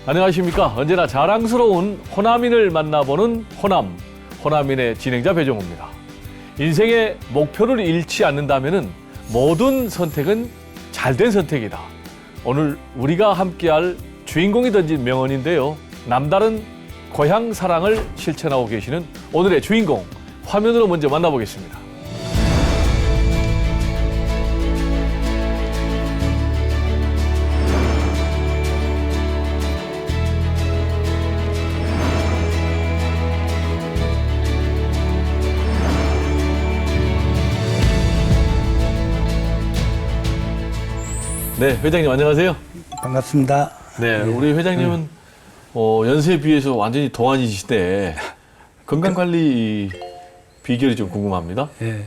안녕하십니까. 언제나 자랑스러운 호남인을 만나보는 호남인의 진행자 배종우입니다. 인생의 목표를 잃지 않는다면 모든 선택은 잘된 선택이다. 오늘 우리가 함께할 주인공이 던진 명언인데요. 남다른 고향 사랑을 실천하고 계시는 오늘의 주인공, 화면으로 먼저 만나보겠습니다. 네, 회장님 안녕하세요. 반갑습니다. 네, 우리 회장님은 연세에 비해서 완전히 동안이시대. 건강관리 비결이 좀 궁금합니다. 예,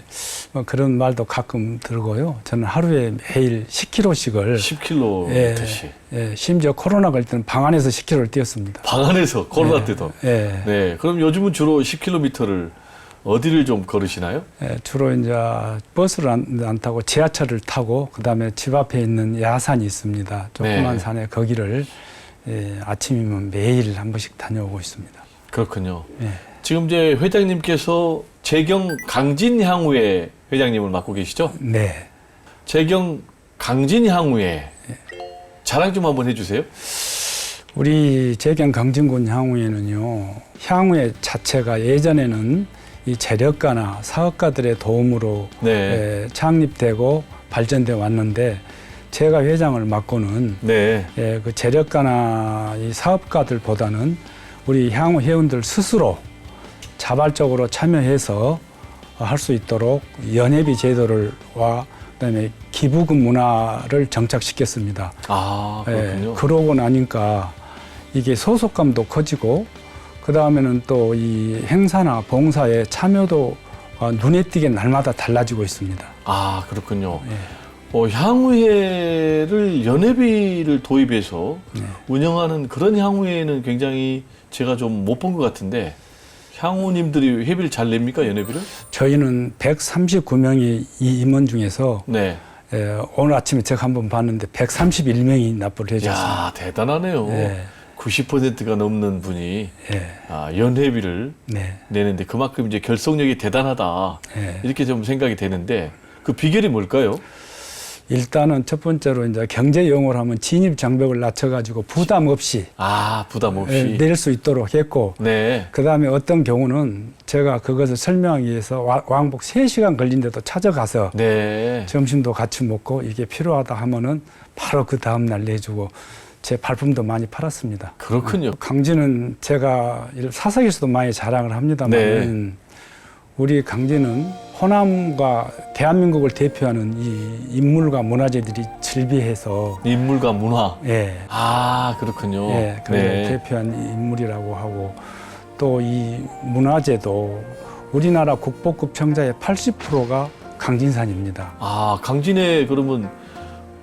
뭐 그런 말도 가끔 들고요. 저는 하루에 매일 10km씩을 10km씩. 예, 심지어 코로나 갈 때는 방 안에서 10km를 뛰었습니다. 방 안에서 코로나 때도. 예. 네, 그럼 요즘은 주로 10km를 어디를 좀 걸으시나요? 예, 주로 이제 버스를 안 타고 지하철을 타고 그다음에 집 앞에 있는 야산이 있습니다. 조그만 네. 산에 거기를 아침이면 매일 한 번씩 다녀오고 있습니다. 그렇군요. 예. 지금 이제 회장님께서 재경 강진향후회 회장님을 맡고 계시죠? 네. 재경 강진향후회 자랑 좀 한번 해주세요. 우리 재경 강진군 향후에는요, 향후회 자체가 예전에는 이 재력가나 사업가들의 도움으로 네. 창립되고 발전돼 왔는데, 제가 회장을 맡고는 네. 그 재력가나 이 사업가들보다는 우리 향후 회원들 스스로 자발적으로 참여해서 할 수 있도록 연회비 제도를와 그다음에 기부금 문화를 정착시켰습니다. 아, 그렇군요. 그러고 나니까 이게 소속감도 커지고, 그 다음에는 또 이 행사나 봉사에 참여도 눈에 띄게 날마다 달라지고 있습니다. 아, 그렇군요. 예. 향후회를 연회비를 도입해서 네. 운영하는 그런 향후회는 굉장히 제가 좀 못 본 것 같은데, 향후님들이 회비를 잘 냅니까, 연회비를? 저희는 139명의 이 임원 중에서 네. 오늘 아침에 제가 한번 봤는데 131명이 납부를 해줬습니다. 야, 대단하네요. 예. 90%가 넘는 분이 예. 연회비를 네. 내는데 그만큼 이제 결속력이 대단하다. 예. 이렇게 좀 생각이 되는데, 그 비결이 뭘까요? 일단은 첫 번째로 이제 경제 용어로 하면 진입 장벽을 낮춰가지고 부담 없이 아, 부담 없이. 낼 수 있도록 했고, 네. 그 다음에 어떤 경우는 제가 그것을 설명하기 위해서 왕복 3시간 걸린데도 찾아가서 네. 점심도 같이 먹고 이게 필요하다 하면은 바로 그 다음날 내주고, 제 발품도 많이 팔았습니다. 그렇군요. 강진은 제가 사석에서도 많이 자랑을 합니다만, 네. 우리 강진은 호남과 대한민국을 대표하는 이 인물과 문화재들이 즐비해서 인물과 문화. 예, 아, 그렇군요. 예, 그걸 대표한 인물이라고 하고, 또 이 문화재도 우리나라 국보급 청자의 80%가 강진산입니다. 아, 강진에 그러면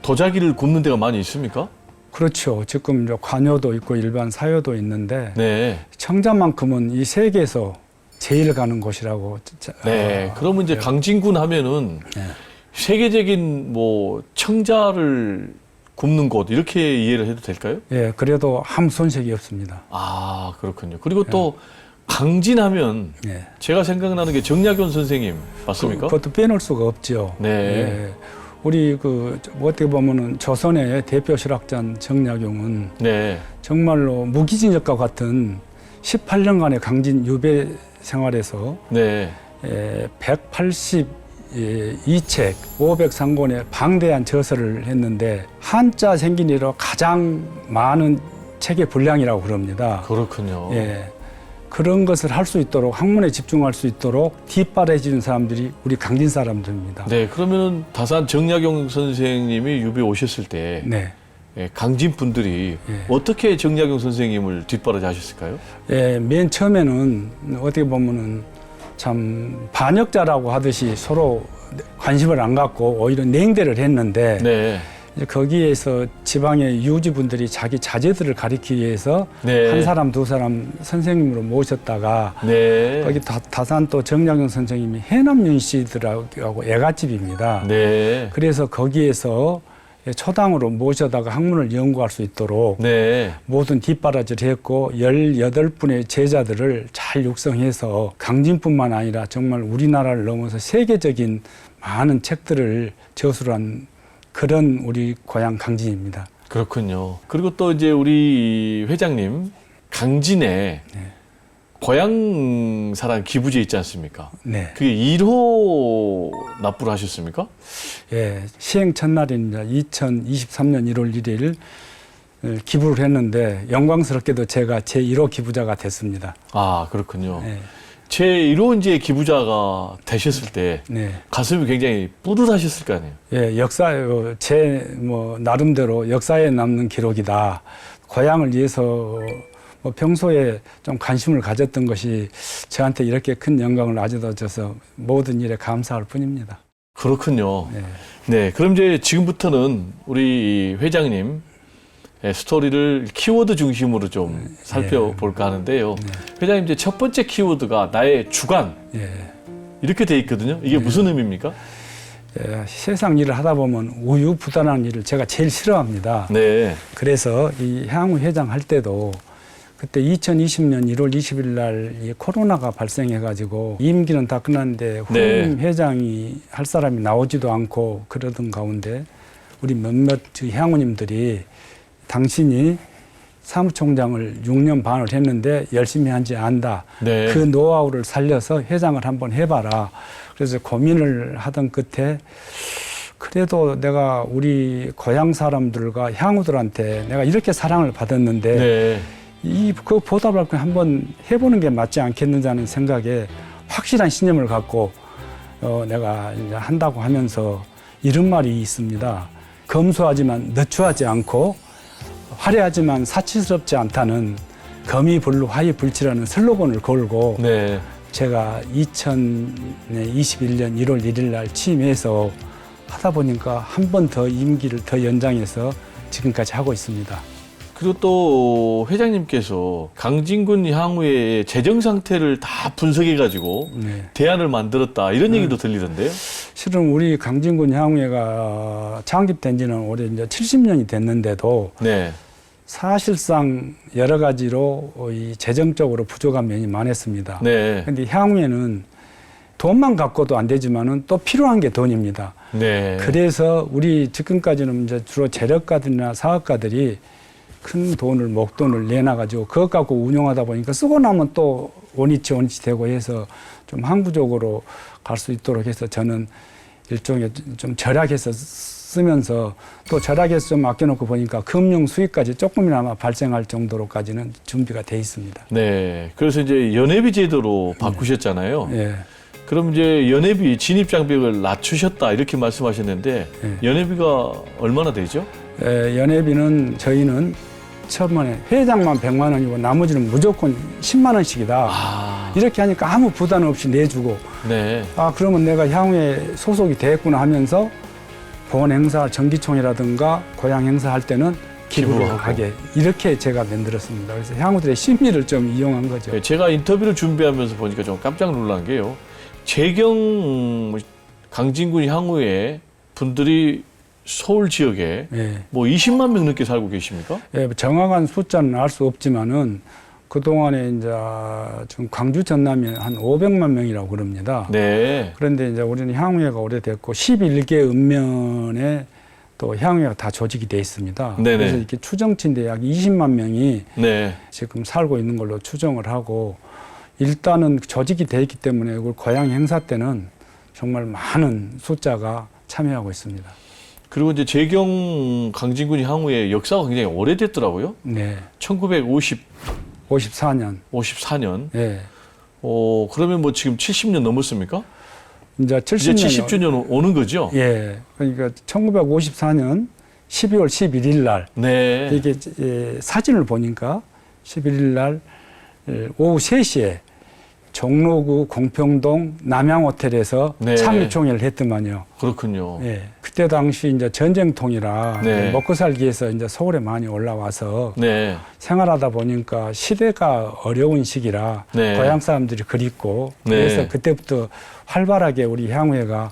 도자기를 굽는 데가 많이 있습니까? 그렇죠. 지금 이제 관여도 있고 일반 사요도 있는데, 네. 청자만큼은 이 세계에서 제일 가는 곳이라고. 네. 그러면 이제 강진군 하면은 네. 세계적인 뭐 청자를 굽는 곳 이렇게 이해를 해도 될까요? 예, 그래도 아무 손색이 없습니다. 아, 그렇군요. 그리고 또 강진하면 예. 제가 생각나는 게 정약용 선생님 맞습니까? 그것도 빼놓을 수가 없죠. 네. 예. 우리 어떻게 보면은 조선의 대표 실학자인 정약용은 네. 정말로 무기징역과 같은 18년간의 강진 유배 생활에서 네. 182책 503권의 방대한 저서를 했는데, 한자 생긴 이로 가장 많은 책의 분량이라고 그럽니다. 그렇군요. 예. 그런 것을 할 수 있도록, 학문에 집중할 수 있도록 뒷바라지는 사람들이 우리 강진 사람들입니다. 네. 그러면 다산 정약용 선생님이 유배 오셨을 때 네. 강진 분들이 어떻게 정약용 선생님을 뒷바라지 하셨을까요? 예, 맨 처음에는 어떻게 보면은 참 반역자라고 하듯이 서로 관심을 안 갖고 오히려 냉대를 했는데, 네. 이제 거기에서 지방의 유지분들이 자기 자제들을 가리키기 위해서 네. 한 사람 두 사람 선생님으로 모셨다가, 네. 거기 다산 또 정약용 선생님이 해남 윤씨들하고 애갓집입니다. 네. 그래서 거기에서 초당으로 모셔다가 학문을 연구할 수 있도록 네. 모든 뒷바라지를 했고 18분의 제자들을 잘 육성해서 강진뿐만 아니라 정말 우리나라를 넘어서 세계적인 많은 책들을 저술한 그런 우리 고향 강진입니다. 그렇군요. 그리고 또 이제 우리 회장님 강진에 네. 고향사랑 기부제 있지 않습니까? 네. 그게 1호 납부를 하셨습니까? 예, 시행 첫날인 2023년 1월 1일 기부를 했는데 영광스럽게도 제가 제1호 기부자가 됐습니다. 아, 그렇군요. 네. 제 1호 이제 기부자가 되셨을 때 네. 가슴이 굉장히 뿌듯하셨을 거 아니에요? 예, 제 나름대로 역사에 남는 기록이다. 고향을 위해서 평소에 좀 관심을 가졌던 것이 저한테 이렇게 큰 영광을 가져다 줘서 모든 일에 감사할 뿐입니다. 그렇군요. 네. 네, 그럼 이제 지금부터는 우리 회장님 스토리를 키워드 중심으로 좀 살펴볼까 하는데요. 회장님 이제 첫 번째 키워드가 나의 주관 예. 이렇게 돼 있거든요. 이게 무슨 의미입니까? 예, 세상 일을 하다 보면 우유부단한 일을 제가 제일 싫어합니다. 네, 그래서 이 향후 회장 할 때도 그때 2020년 1월 20일 날 이 코로나가 발생해가지고 임기는 다 끝났는데 후임 회장이 할 사람이 나오지도 않고 그러던 가운데 우리 몇몇 향후님들이 당신이 사무총장을 6년 반을 했는데 열심히 한지 안다. 네. 그 노하우를 살려서 회장을 한번 해봐라. 그래서 고민을 하던 끝에 그래도 내가 우리 고향 사람들과 향후들한테 내가 이렇게 사랑을 받았는데 네. 그 보답을 한번 해보는 게 맞지 않겠느냐는 생각에 확실한 신념을 갖고 내가 이제 한다고 하면서 이런 말이 있습니다. 검소하지만 너추하지 않고 화려하지만 사치스럽지 않다는 검이 불루 화이 불치라는 슬로건을 걸고 네. 제가 2021년 1월 1일 날 취임해서 하다 보니까 한 번 더 임기를 더 연장해서 지금까지 하고 있습니다. 그리고 또 회장님께서 강진군 향후의 재정 상태를 다 분석해가지고 네. 대안을 만들었다 이런 얘기도 들리던데요. 실은 우리 강진군 향후회가 창립된 지는 올해 이제 70년이 됐는데도 네. 사실상 여러 가지로 이 재정적으로 부족한 면이 많았습니다. 네. 근데 향후에는 돈만 갖고도 안 되지만은 또 필요한 게 돈입니다. 네. 그래서 우리 지금까지는 이제 주로 재력가들이나 사업가들이 큰 돈을 목돈을 내놔가지고 그것 갖고 운영하다 보니까 쓰고 나면 또 원위치 되고 해서 좀 항구적으로 갈 수 있도록 해서 저는 일종의 좀 절약해서 쓰면서 또 절약해서 좀 아껴놓고 보니까 금융 수익까지 조금이나마 발생할 정도로까지는 준비가 돼 있습니다. 네. 그래서 이제 연회비 제도로 바꾸셨잖아요. 예. 그럼 이제 연회비 진입 장벽을 낮추셨다 이렇게 말씀하셨는데 연회비가 얼마나 되죠? 연회비는 저희는 처음에 회장만 100만 원이고 나머지는 무조건 10만 원씩이다. 아, 이렇게 하니까 아무 부담 없이 내주고 네. 그러면 내가 향후에 소속이 됐구나 하면서 본 행사, 정기총회라든가 고향 행사 할 때는 기부를 기부하고. 하게 이렇게 제가 만들었습니다. 그래서 향후들의 심리를 좀 이용한 거죠. 네, 제가 인터뷰를 준비하면서 보니까 좀 깜짝 놀란 게요. 재경 강진군 향후에 분들이 서울 지역에 예. 뭐 20만 명 넘게 살고 계십니까? 예, 정확한 숫자는 알 수 없지만은 그동안에 이제 지금 광주 전남이 한 500만 명이라고 그럽니다. 네. 그런데 이제 우리는 향후회가 오래됐고 11개 읍면에 또 향후회가 다 조직이 돼 있습니다. 네네. 그래서 이렇게 추정치인데 약 20만 명이 네. 지금 살고 있는 걸로 추정을 하고 일단은 조직이 돼 있기 때문에 이걸 고향 행사 때는 정말 많은 숫자가 참여하고 있습니다. 그리고 이제 재경 강진군 향후의 역사가 굉장히 오래됐더라고요. 네. 1954년. 54년. 네. 그러면 뭐 지금 70년 넘었습니까? 이제 이제 70년. 70주년 오는 거죠? 예. 그러니까 1954년 12월 11일 날 네. 이게 사진을 보니까 11일 날 오후 3시에 종로구 공평동 남양호텔에서 네. 창립총회를 했더만요. 그렇군요. 예. 그때 당시 이제 전쟁통이라 네. 먹고 살기 위해서 이제 서울에 많이 올라와서 네. 생활하다 보니까 시대가 어려운 시기라 네. 고향 사람들이 그립고 네. 그래서 그때부터 활발하게 우리 향후회가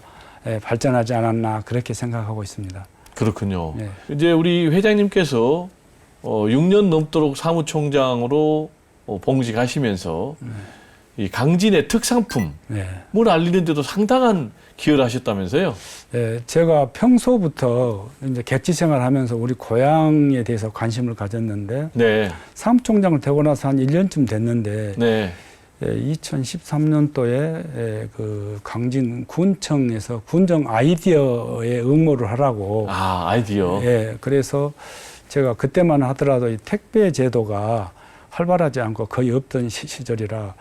발전하지 않았나 그렇게 생각하고 있습니다. 그렇군요. 네. 이제 우리 회장님께서 6년 넘도록 사무총장으로 봉직하시면서 이 강진의 특산품을 네. 알리는데도 상당한 기여를 하셨다면서요? 예, 제가 평소부터 이제 객지 생활하면서 우리 고향에 대해서 관심을 가졌는데 네, 사무총장을 되고 나서 한 1년쯤 됐는데 네, 2013년도에 그 강진 군청에서 군정 아이디어에 응모를 하라고. 아, 아이디어. 예, 그래서 제가 그때만 하더라도 이 택배 제도가 활발하지 않고 거의 없던 시절이라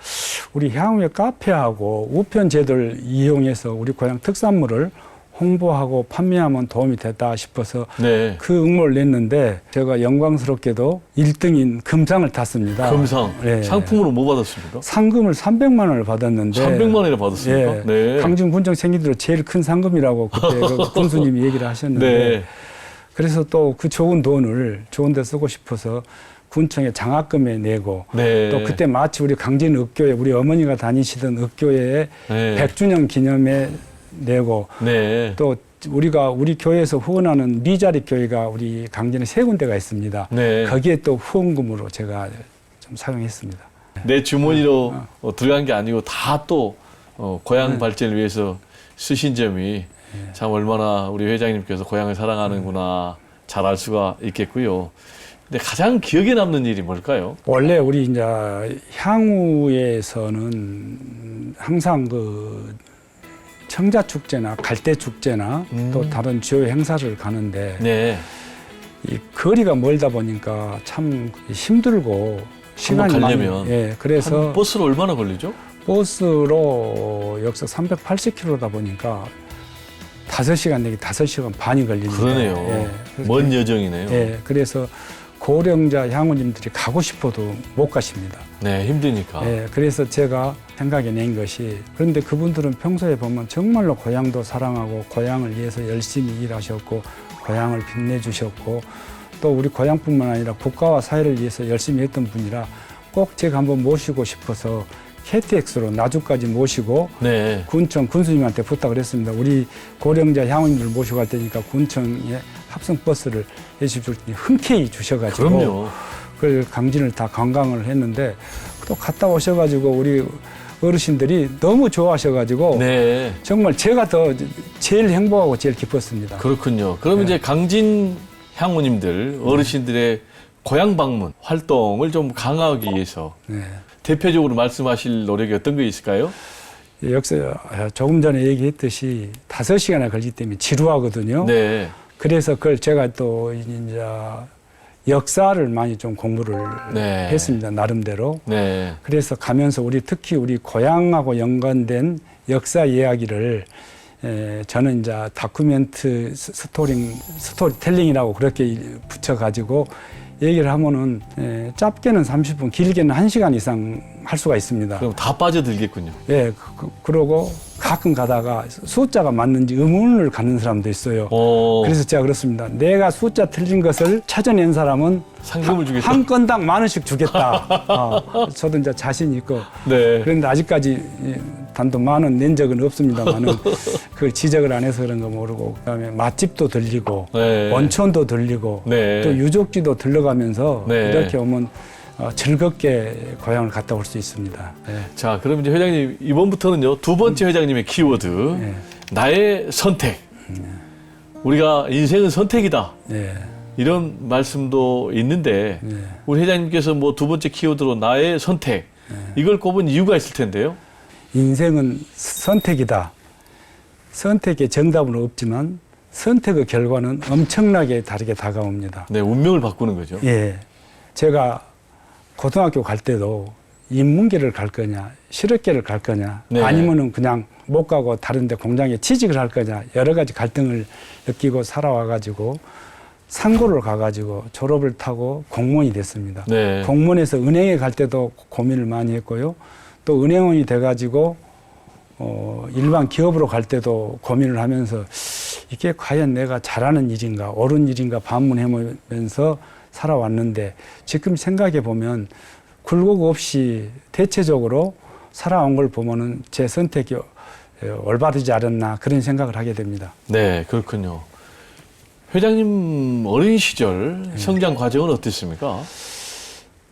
우리 향후의 카페하고 우편 제도를 이용해서 우리 고향 특산물을 홍보하고 판매하면 도움이 됐다 싶어서 네, 그 응모를 냈는데 제가 영광스럽게도 1등인 금상을 탔습니다. 금상. 예. 상품으로 뭐 받았습니까? 상금을 300만 원을 받았는데 300만 원이나 받았습니까? 예, 네. 강진 군청 생긴 대로 제일 큰 상금이라고 그때 그 군수님이 얘기를 하셨는데 네. 그래서 또 그 좋은 돈을 좋은 데 쓰고 싶어서 군청에 장학금에 내고 네. 또 그때 마치 우리 강진 읍교회 우리 어머니가 다니시던 읍교회에 네. 100주년 기념에 내고 네. 또 우리가 우리 교회에서 후원하는 미자립 교회가 우리 강진에 3군데가 있습니다. 네. 거기에 또 후원금으로 제가 좀 사용했습니다. 내 주머니로 들어간 게 아니고 다 또 고향 발전을 위해서 쓰신 점이 참 얼마나 우리 회장님께서 고향을 사랑하는구나 잘 알 수가 있겠고요. 근데 가장 기억에 남는 일이 뭘까요? 원래 우리 이제 향후에서는 항상 그 청자 축제나 갈대 축제나 또 다른 주요 행사를 가는데 네. 이 거리가 멀다 보니까 참 힘들고 시간이 가려면 예, 그래서 버스로 얼마나 걸리죠? 버스로 역속 380km다 보니까 5시간 내기 5시간 반이 걸립니다. 그러네요. 예, 그래서 먼 여정이네요. 예, 그래서 고령자 향우님들이 가고 싶어도 못 가십니다. 네, 힘드니까. 예, 그래서 제가 생각해 낸 것이 그런데 그분들은 평소에 보면 정말로 고향도 사랑하고 고향을 위해서 열심히 일하셨고 고향을 빛내주셨고 또 우리 고향뿐만 아니라 국가와 사회를 위해서 열심히 했던 분이라 꼭 제가 한번 모시고 싶어서 KTX로 나주까지 모시고 네. 군청 군수님한테 부탁을 했습니다. 우리 고령자 향우님들 모시고 갈 테니까 군청에 합성 버스를 해주실 테니 흔쾌히 주셔가지고 그럼요. 그걸 강진을 다 관광을 했는데 또 갔다 오셔가지고 우리 어르신들이 너무 좋아하셔가지고 네. 정말 제가 더 제일 행복하고 제일 기뻤습니다. 그렇군요. 그럼 네. 이제 강진 향우님들, 어르신들의 고향 방문 활동을 좀 강화하기 위해서 네. 대표적으로 말씀하실 노력이 어떤 게 있을까요? 여기서 조금 전에 얘기했듯이 5시간이나 걸리기 때문에 지루하거든요. 네. 그래서 그걸 제가 또 이제 역사를 많이 좀 공부를 네. 했습니다. 나름대로. 네. 그래서 가면서 특히 우리 고향하고 연관된 역사 이야기를 저는 이제 다큐멘트 스토리텔링이라고 그렇게 붙여가지고 얘기를 하면은 짧게는 30분, 길게는 1시간 이상 할 수가 있습니다. 그럼 다 빠져들겠군요. 예, 그러고 가끔 가다가 숫자가 맞는지 의문을 갖는 사람도 있어요. 그래서 제가 그렇습니다. 내가 숫자 틀린 것을 찾아낸 사람은 상금을 주겠다. 한 건당 10,000원씩 주겠다. 저도 이제 자신 있고. 네. 그런데 아직까지 단돈 10,000원 낸 적은 없습니다만은 그 지적을 안 해서 그런 거 모르고 그다음에 맛집도 들리고 네. 원천도 들리고 네. 또 유적지도 들러가면서 네. 이렇게 오면 즐겁게 고향을 갔다 올 수 있습니다. 네. 자, 그럼 이제 회장님 이번부터는요 2번째 회장님의 키워드 네. 나의 선택. 우리가 인생은 선택이다. 네. 이런 말씀도 있는데 네. 우리 회장님께서 뭐 2번째 키워드로 나의 선택 이걸 꼽은 이유가 있을 텐데요. 인생은 선택이다. 선택의 정답은 없지만 선택의 결과는 엄청나게 다르게 다가옵니다. 네, 운명을 바꾸는 거죠. 예. 제가 고등학교 갈 때도 인문계를 갈 거냐, 실업계를 갈 거냐, 네. 아니면은 그냥 못 가고 다른데 공장에 취직을 할 거냐, 여러 가지 갈등을 느끼고 살아와가지고 상고를 가가지고 졸업을 타고 공무원이 됐습니다. 네. 공무원에서 은행에 갈 때도 고민을 많이 했고요. 또 은행원이 돼가지고 일반 기업으로 갈 때도 고민을 하면서 이게 과연 내가 잘하는 일인가, 옳은 일인가 반문해보면서 살아왔는데 지금 생각해 보면 굴곡 없이 대체적으로 살아온 걸 보면은 제 선택이 올바르지 않았나 그런 생각을 하게 됩니다. 네, 그렇군요. 회장님 어린 시절 성장 과정은 어땠습니까?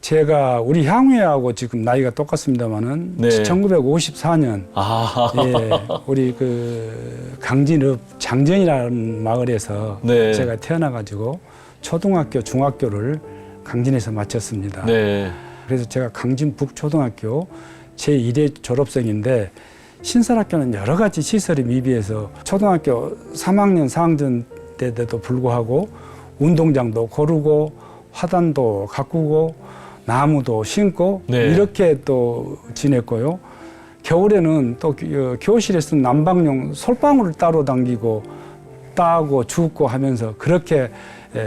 제가 우리 향후회하고 지금 나이가 똑같습니다만은 네. 1954년 아, 예, 우리 그 강진읍 장전이라는 마을에서 네. 제가 태어나가지고 초등학교, 중학교를 강진에서 마쳤습니다. 네, 그래서 제가 강진 북초등학교 제1회 졸업생인데 신설학교는 여러 가지 시설이 미비해서 초등학교 3학년 4학년 때에도 불구하고 운동장도 고르고 화단도 가꾸고 나무도 심고 네. 이렇게 또 지냈고요. 겨울에는 또 교실에서 난방용 솔방울을 따로 당기고 따고 줍고 하면서 그렇게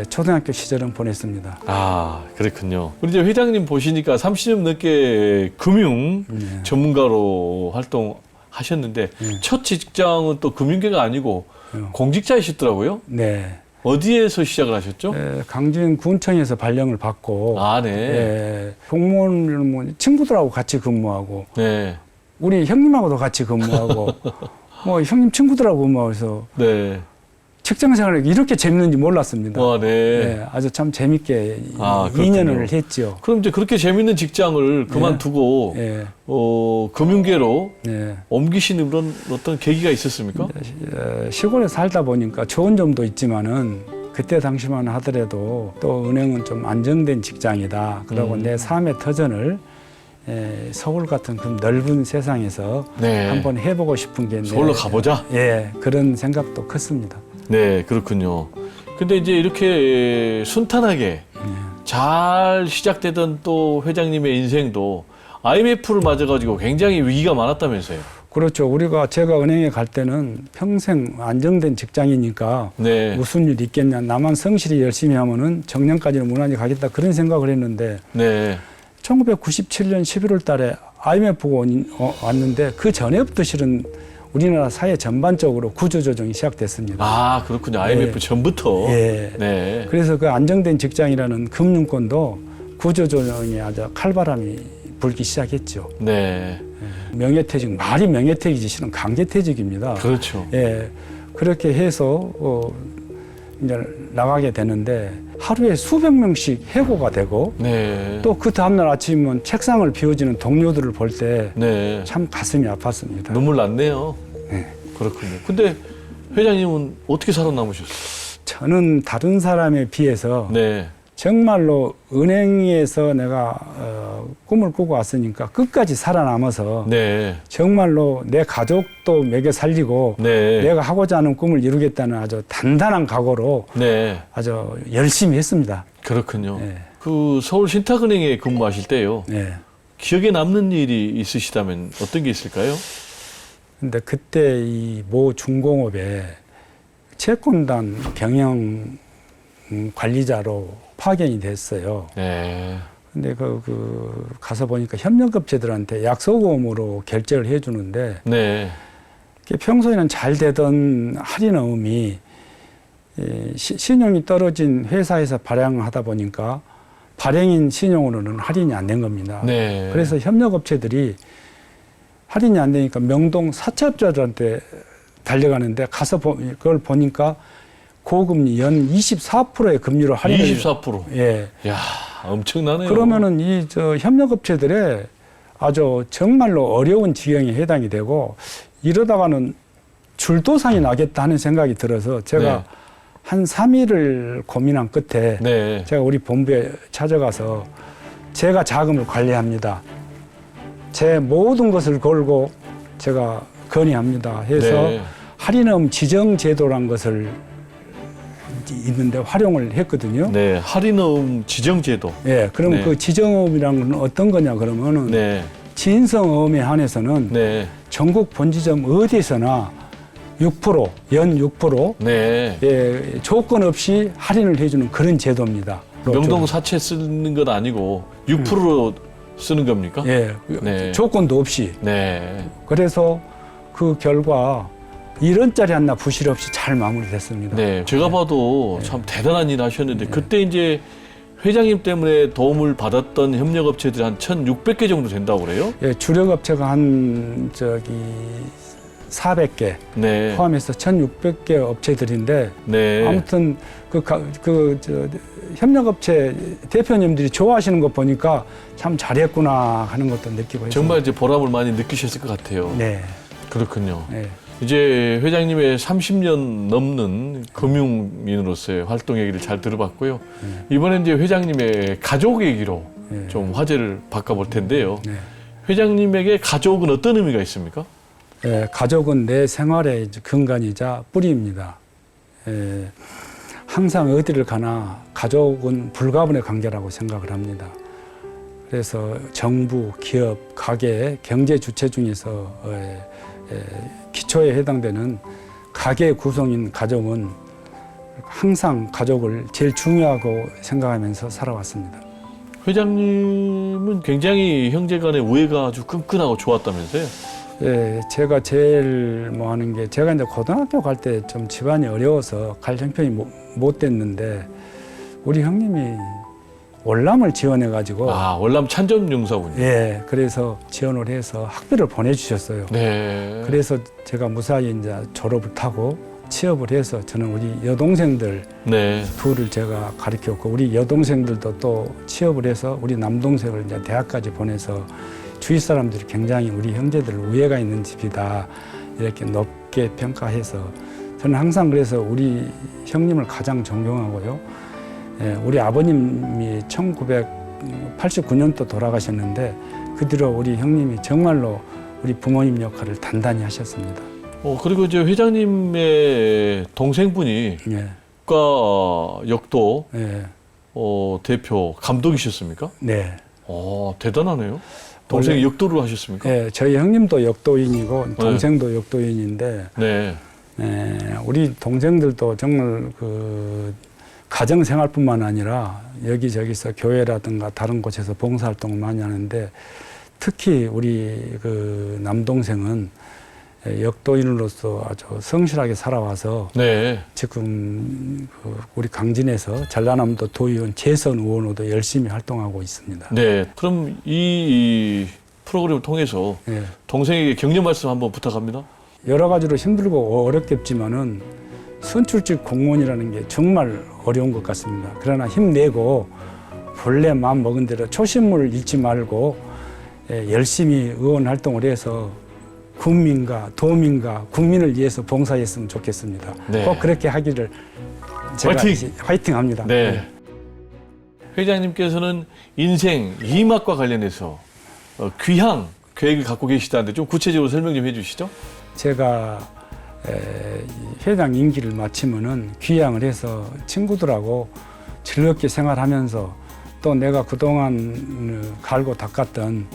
초등학교 시절은 보냈습니다. 아, 그렇군요. 우리 이제 회장님 보시니까 30년 넘게 금융 전문가로 활동하셨는데 첫 직장은 또 금융계가 아니고 공직자이시더라고요. 네. 어디에서 시작을 하셨죠? 강진 군청에서 발령을 받고 아, 네. 공무원을 뭐 친구들하고 같이 근무하고 네. 우리 형님하고도 같이 근무하고 뭐 형님 친구들하고 근무해서 네. 직장 생활이 이렇게 재밌는지 몰랐습니다. 와, 네. 네, 아주 참 재밌게 아, 2년을 했죠. 그럼 이제 그렇게 재밌는 직장을 그만두고 네. 금융계로 네. 옮기시는 그런 어떤 계기가 있었습니까? 시골에 살다 보니까 좋은 점도 있지만은 그때 당시만 하더라도 또 은행은 좀 안정된 직장이다. 그러고 내 삶의 터전을 서울 같은 그 넓은 세상에서 네. 한번 해보고 싶은 게 서울로 가보자? 예, 그런 생각도 컸습니다. 네, 그렇군요. 근데 이제 이렇게 순탄하게 잘 시작되던 또 회장님의 인생도 IMF를 맞아가지고 굉장히 위기가 많았다면서요. 그렇죠. 제가 은행에 갈 때는 평생 안정된 직장이니까 네. 무슨 일 있겠냐. 나만 성실히 열심히 하면은 정년까지는 무난히 가겠다. 그런 생각을 했는데 네. 1997년 11월 달에 IMF가 왔는데 그 전에부터 실은 우리나라 사회 전반적으로 구조조정이 시작됐습니다. 아, 그렇군요. IMF 예. 전부터. 예. 네. 그래서 그 안정된 직장이라는 금융권도 구조조정이 아주 칼바람이 불기 시작했죠. 네. 명예퇴직, 말이 명예퇴직이지 실은 강제퇴직입니다. 그렇죠. 예. 그렇게 해서 이제 나가게 되는데 하루에 수백 명씩 해고가 되고 네. 또 그 다음날 아침이면 책상을 비워지는 동료들을 볼 때 참 네. 가슴이 아팠습니다. 눈물 났네요. 네. 그렇군요. 근데 회장님은 어떻게 살아남으셨어요? 저는 다른 사람에 비해서 네. 정말로 은행에서 내가 꿈을 꾸고 왔으니까 끝까지 살아남아서 네. 정말로 내 가족도 먹여 살리고 네. 내가 하고자 하는 꿈을 이루겠다는 아주 단단한 각오로 네. 아주 열심히 했습니다. 그렇군요. 네. 그 서울 신탁은행에 근무하실 때요. 네. 기억에 남는 일이 있으시다면 어떤 게 있을까요? 근데 그때 이 모 중공업에 채권단 경영 관리자로 파견이 됐어요. 네. 근데 가서 보니까 협력업체들한테 약소금으로 결제를 해주는데 네. 평소에는 잘 되던 할인어음이 신용이 떨어진 회사에서 발행하다 보니까 발행인 신용으로는 할인이 안 된 겁니다. 네. 그래서 협력업체들이 할인이 안 되니까 명동 사채업자들한테 달려가는데 가서 그걸 보니까 고금리 연 24%의 금리로 할인을 24%. 예. 야, 엄청나네요. 그러면은 협력업체들의 아주 정말로 어려운 지경에 해당이 되고 이러다가는 줄도산이 나겠다 하는 생각이 들어서 제가 네. 한 3일을 고민한 끝에 네. 제가 우리 본부에 찾아가서 제가 자금을 관리합니다. 제 모든 것을 걸고 제가 건의합니다 해서 네. 할인음 지정제도란 것을 있는데 활용을 했거든요. 네. 할인어음 지정제도. 예, 그럼 네. 그 지정어음이란 건 어떤 거냐 그러면은 네. 진성어음에 한해서는 네. 전국 본지점 어디서나 6%, 연 6%, 네. 예, 조건 없이 할인을 해주는 그런 제도입니다. 명동 사채 쓰는 건 아니고 6%로 쓰는 겁니까? 예, 네. 조건도 없이. 네. 그래서 그 결과 1원짜리 하나 부실 없이 잘 마무리됐습니다. 네. 제가 봐도 참 대단한 일 하셨는데 그때 이제 회장님 때문에 도움을 받았던 협력업체들이 한 1,600개 정도 된다고 그래요? 예, 주력업체가 한 400개 네. 포함해서 1,600개 업체들인데 네. 아무튼 협력업체 대표님들이 좋아하시는 거 보니까 참 잘했구나 하는 것도 느끼고 해서 정말 이제 보람을 많이 느끼셨을 것 같아요. 네. 그렇군요. 네. 이제 회장님의 30년 넘는 금융인으로서의 활동 얘기를 잘 들어봤고요. 이번엔 이제 회장님의 가족 얘기로 네. 좀 화제를 바꿔볼 텐데요. 네. 회장님에게 가족은 어떤 의미가 있습니까? 예, 가족은 내 생활의 이제 근간이자 뿌리입니다. 예, 항상 어디를 가나 가족은 불가분의 관계라고 생각을 합니다. 그래서 정부, 기업, 가게, 경제 주체 중에서 기초에 해당되는 가계 구성인 가족은 항상 가족을 제일 중요하고 생각하면서 살아왔습니다. 회장님은 굉장히 형제간의 우애가 아주 끈끈하고 좋았다면서요? 예, 제가 제일 뭐 하는 게 제가 이제 고등학교 갈 때 좀 집안이 어려워서 갈 형편이 못 됐는데 우리 형님이 월남을 지원해 가지고 아, 월남 찬점용사군요. 예, 그래서 지원을 해서 학비를 보내주셨어요. 네. 그래서 제가 무사히 이제 졸업을 타고 취업을 해서 저는 우리 여동생들 네. 둘을 제가 가르쳤고 우리 여동생들도 또 취업을 해서 우리 남동생을 이제 대학까지 보내서 주위 사람들이 굉장히 우리 형제들 우애가 있는 집이다 이렇게 높게 평가해서 저는 항상 그래서 우리 형님을 가장 존경하고요. 예, 우리 아버님이 1989년도 돌아가셨는데 그 뒤로 우리 형님이 정말로 우리 부모님 역할을 단단히 하셨습니다. 그리고 이제 회장님의 동생분이 예, 국가 역도 예, 대표 감독이셨습니까? 네. 대단하네요. 동생이 역도를 하셨습니까? 예, 저희 형님도 역도인이고 동생도 역도인인데 네. 우리 동생들도 정말 그 가정 생활뿐만 아니라 여기저기서 교회라든가 다른 곳에서 봉사활동을 많이 하는데 특히 우리 그 남동생은 역도인으로서 아주 성실하게 살아와서 네. 지금 우리 강진에서 전라남도 도의원 재선 의원으로도 열심히 활동하고 있습니다. 네. 그럼 이 프로그램을 통해서 예. 동생에게 격려 말씀 한번 부탁합니다. 여러 가지로 힘들고 어렵겠지만은 선출직 공무원이라는 게 정말 어려운 것 같습니다. 그러나 힘내고 본래 마음 먹은 대로 초심을 잃지 말고 열심히 의원 활동을 해서 국민과 도민과 국민을 위해서 봉사했으면 좋겠습니다. 네. 꼭 그렇게 하기를 제가 화이팅합니다. 네. 회장님께서는 인생 2막과 관련해서 귀향 계획을 갖고 계시다는데 좀 구체적으로 설명 좀 해주시죠. 제가 회장 임기를 마치면은 귀향을 해서 친구들하고 즐겁게 생활하면서 또 내가 그동안 갈고 닦았던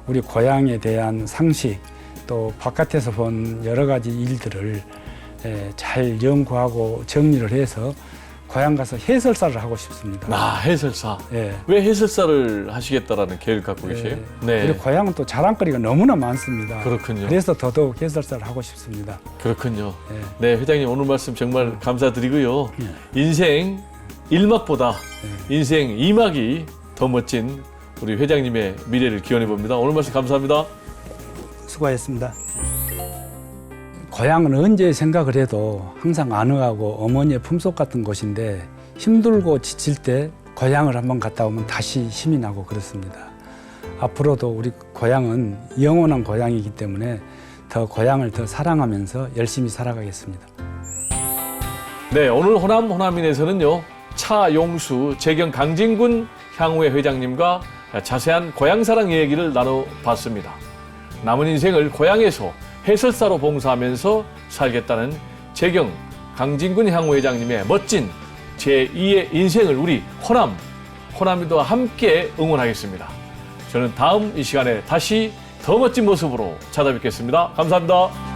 우리 고향에 대한 상식 또 바깥에서 본 여러 가지 일들을 잘 연구하고 정리를 해서 고향 가서 해설사를 하고 싶습니다. 해설사. 예. 왜 해설사를 하시겠다라는 계획을 갖고 계세요? 네. 우리 고향은 또 자랑거리가 너무나 많습니다. 그렇군요. 그래서 더더욱 해설사를 하고 싶습니다. 그렇군요. 예. 네, 회장님 오늘 말씀 정말 감사드리고요. 인생 1막보다 인생 2막이 더 멋진 우리 회장님의 미래를 기원해 봅니다. 오늘 말씀 감사합니다. 수고하셨습니다. 고향은 언제 생각을 해도 항상 안흥하고 어머니의 품속 같은 곳인데 힘들고 지칠 때 고향을 한번 갔다 오면 다시 힘이 나고 그렇습니다. 앞으로도 우리 고향은 영원한 고향이기 때문에 더 고향을 더 사랑하면서 열심히 살아가겠습니다. 네, 오늘 호남 호남인에서는요. 차용수 재경 강진군 향후회 회장님과 자세한 고향사랑 얘기를 나눠봤습니다. 남은 인생을 고향에서 해설사로 봉사하면서 살겠다는 재경 강진군 향후회장님의 멋진 제2의 인생을 우리 호남이도와 함께 응원하겠습니다. 저는 다음 이 시간에 다시 더 멋진 모습으로 찾아뵙겠습니다. 감사합니다.